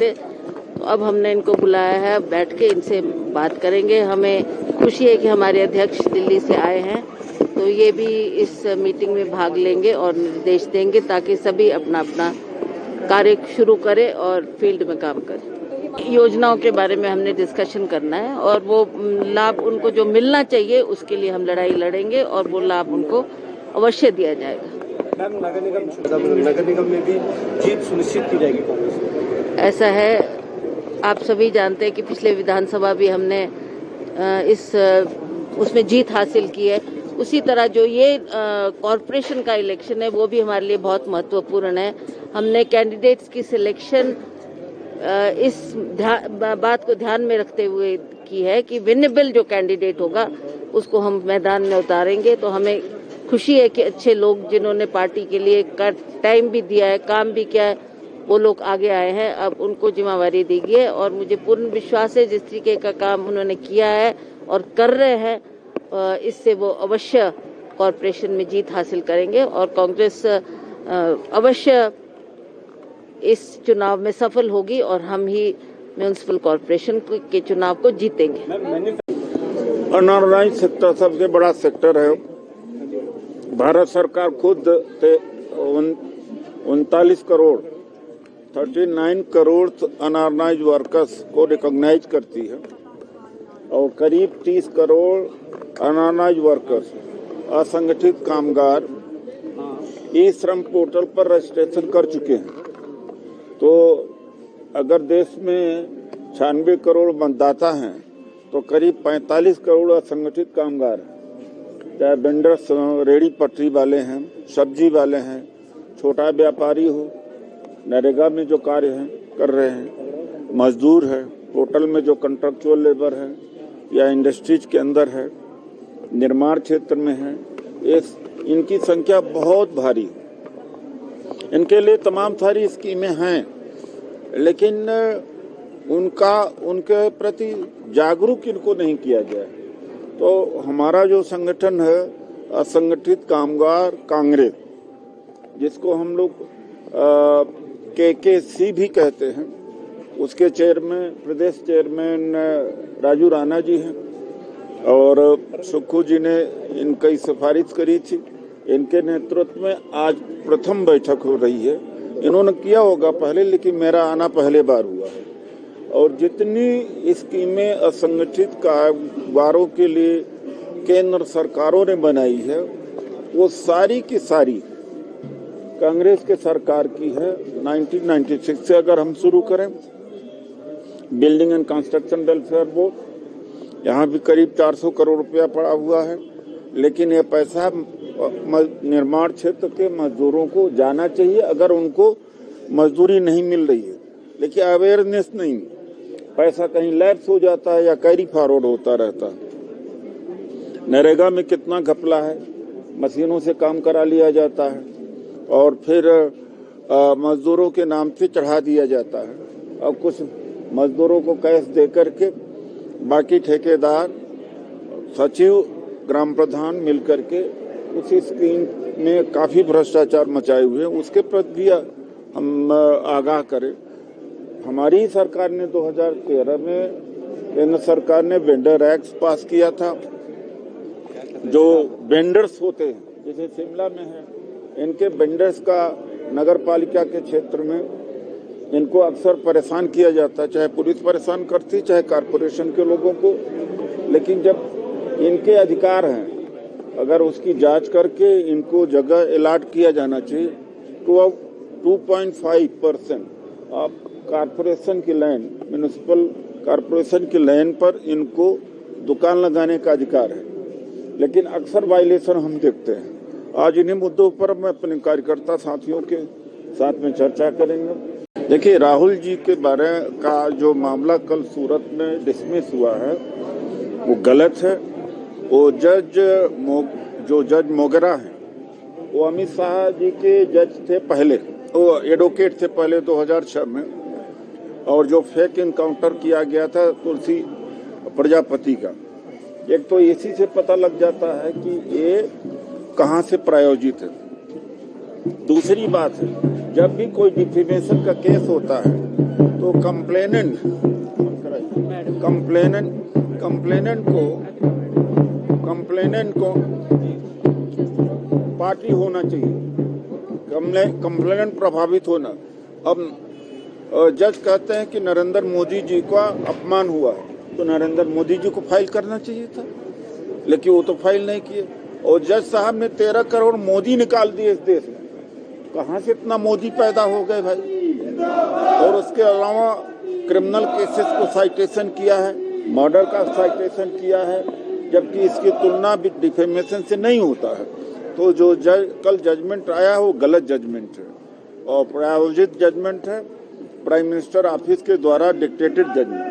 थे। तो अब हमने इनको बुलाया है, बैठ के इनसे बात करेंगे। हमें खुशी है कि हमारे अध्यक्ष दिल्ली से आए हैं, तो ये भी इस मीटिंग में भाग लेंगे और निर्देश देंगे ताकि सभी अपना अपना कार्य शुरू करें और फील्ड में काम करें। योजनाओं के बारे में हमने डिस्कशन करना है और वो लाभ उनको जो मिलना चाहिए उसके लिए हम लड़ाई लड़ेंगे और वो लाभ उनको अवश्य दिया जाएगा। मैम, नगर निगम में भी जीत सुनिश्चित की जाएगी कांग्रेस? ऐसा है, आप सभी जानते हैं कि पिछले विधानसभा भी हमने उसमें जीत हासिल की है। उसी तरह जो ये कॉरपोरेशन का इलेक्शन है वो भी हमारे लिए बहुत महत्वपूर्ण है। हमने कैंडिडेट्स की सिलेक्शन इस बात को ध्यान में रखते हुए की है कि विनेबल जो कैंडिडेट होगा उसको हम मैदान में उतारेंगे। तो हमें खुशी है कि अच्छे लोग जिन्होंने पार्टी के लिए टाइम भी दिया है, काम भी किया है, वो लोग आगे आए हैं। अब उनको जिम्मेवारी दी गई है और मुझे पूर्ण विश्वास है जिस तरीके का काम उन्होंने किया है और कर रहे हैं, इससे वो अवश्य कॉरपोरेशन में जीत हासिल करेंगे और कांग्रेस अवश्य इस चुनाव में सफल होगी और हम ही म्युनिसिपल कॉरपोरेशन के चुनाव को जीतेंगे। अनऑर्गेनाइज्ड सेक्टर सबसे बड़ा सेक्टर है। भारत सरकार खुद 39 करोड़ 39 करोड़ अनऑर्गेनाइज्ड वर्कर्स को रिकॉग्नाइज करती है और करीब 30 करोड़ अनऑर्गेनाइज्ड वर्कर्स असंगठित कामगार ई श्रम पोर्टल पर रजिस्ट्रेशन कर चुके हैं। तो अगर देश में 96 करोड़ मतदाता हैं तो करीब 45 करोड़ असंगठित कामगार हैं, चाहे वेंडर्स, रेड़ी पटरी वाले हैं, सब्जी वाले हैं, छोटा व्यापारी हो, नरेगा में जो कार्य हैं कर रहे हैं, मजदूर है, पोर्टल में जो कॉन्ट्रैक्चुअल लेबर है या इंडस्ट्रीज के अंदर है, निर्माण क्षेत्र में है, इनकी संख्या बहुत भारी है। इनके लिए तमाम सारी स्कीमें हैं, लेकिन उनके प्रति जागरूक इनको नहीं किया गया। तो हमारा जो संगठन है असंगठित कामगार कांग्रेस, जिसको हम लोग KKC भी कहते हैं, उसके प्रदेश चेयरमैन राजू राणा जी हैं और सुक्खू जी ने इनकी सिफारिश करी थी। इनके नेतृत्व में आज प्रथम बैठक हो रही है। इन्होंने किया होगा पहले, लेकिन मेरा आना पहले बार हुआ है। और जितनी स्कीमें असंगठित कामगारों के लिए केंद्र सरकारों ने बनाई है वो सारी की सारी कांग्रेस के सरकार की है। 1996 से अगर हम शुरू करें, building and construction welfare board, यहाँ भी करीब 400 करोड़ रुपया पड़ा हुआ है, लेकिन ये पैसा निर्माण क्षेत्र के मजदूरों को जाना चाहिए अगर उनको मजदूरी नहीं मिल रही है। लेकिन अवेयरनेस नहीं, पैसा कहीं लैप्स हो जाता है या कैरी फॉरवर्ड होता रहता है। नरेगा में कितना घपला है, मशीनों से काम करा लिया जाता है और फिर मजदूरों के नाम से चढ़ा दिया जाता है। अब कुछ मजदूरों को कैश दे करके बाकी ठेकेदार, सचिव, ग्राम प्रधान मिलकर के उसी स्कीम में काफी भ्रष्टाचार मचाए हुए हैं, उसके प्रति भी हम आगाह करें। हमारी सरकार ने 2013 में केंद्र सरकार ने वेंडर एक्ट पास किया था। जो वेंडर्स होते हैं, जैसे शिमला में है, इनके वेंडर्स का नगर पालिका के क्षेत्र में इनको अक्सर परेशान किया जाता, चाहे पुलिस परेशान करती, चाहे कारपोरेशन के लोगों को। लेकिन जब इनके अधिकार हैं, अगर उसकी जांच करके इनको जगह अलॉट किया जाना चाहिए तो अब 2.5% आप कारपोरेशन की लैंड, म्युनिसिपल कारपोरेशन की लैंड पर इनको दुकान लगाने का अधिकार है। लेकिन अक्सर वायलेशन हम देखते हैं। आज इन्हीं मुद्दों पर मैं अपने कार्यकर्ता साथियों के साथ में चर्चा करेंगे। देखिए, राहुल जी के बारे का जो मामला कल सूरत में डिसमिस हुआ है वो गलत है। वो जज मोगरा हैं, वो अमित शाह जी के जज थे पहले, वो एडवोकेट थे पहले 2006 में। और जो फेक इनकाउंटर किया गया था तुलसी प्रजापति का, एक तो इसी से पता लग जाता है कि ये कहां से प्रायोजित है। दूसरी बात है, जब भी कोई डिफेमेशन का केस होता है तो कंप्लेनेंट को पार्टी होना चाहिए, कंप्लेनेंट प्रभावित होना। अब जज कहते हैं कि नरेंद्र मोदी जी का अपमान हुआ, तो नरेंद्र मोदी जी को फाइल करना चाहिए था, लेकिन वो तो फाइल नहीं किए। और जज साहब ने 13 करोड़ मोदी निकाल दिए इस देश में। कहाँ से इतना मोदी पैदा हो गए भाई? और उसके अलावा क्रिमिनल केसेस को साइटेशन किया है, मर्डर का साइटेशन किया है, जबकि इसकी तुलना भी डिफेमेशन से नहीं होता है। तो जो कल जजमेंट आया है वो गलत जजमेंट है और प्रायोजित जजमेंट है, प्राइम मिनिस्टर ऑफिस के द्वारा डिक्टेटेड जजमेंट।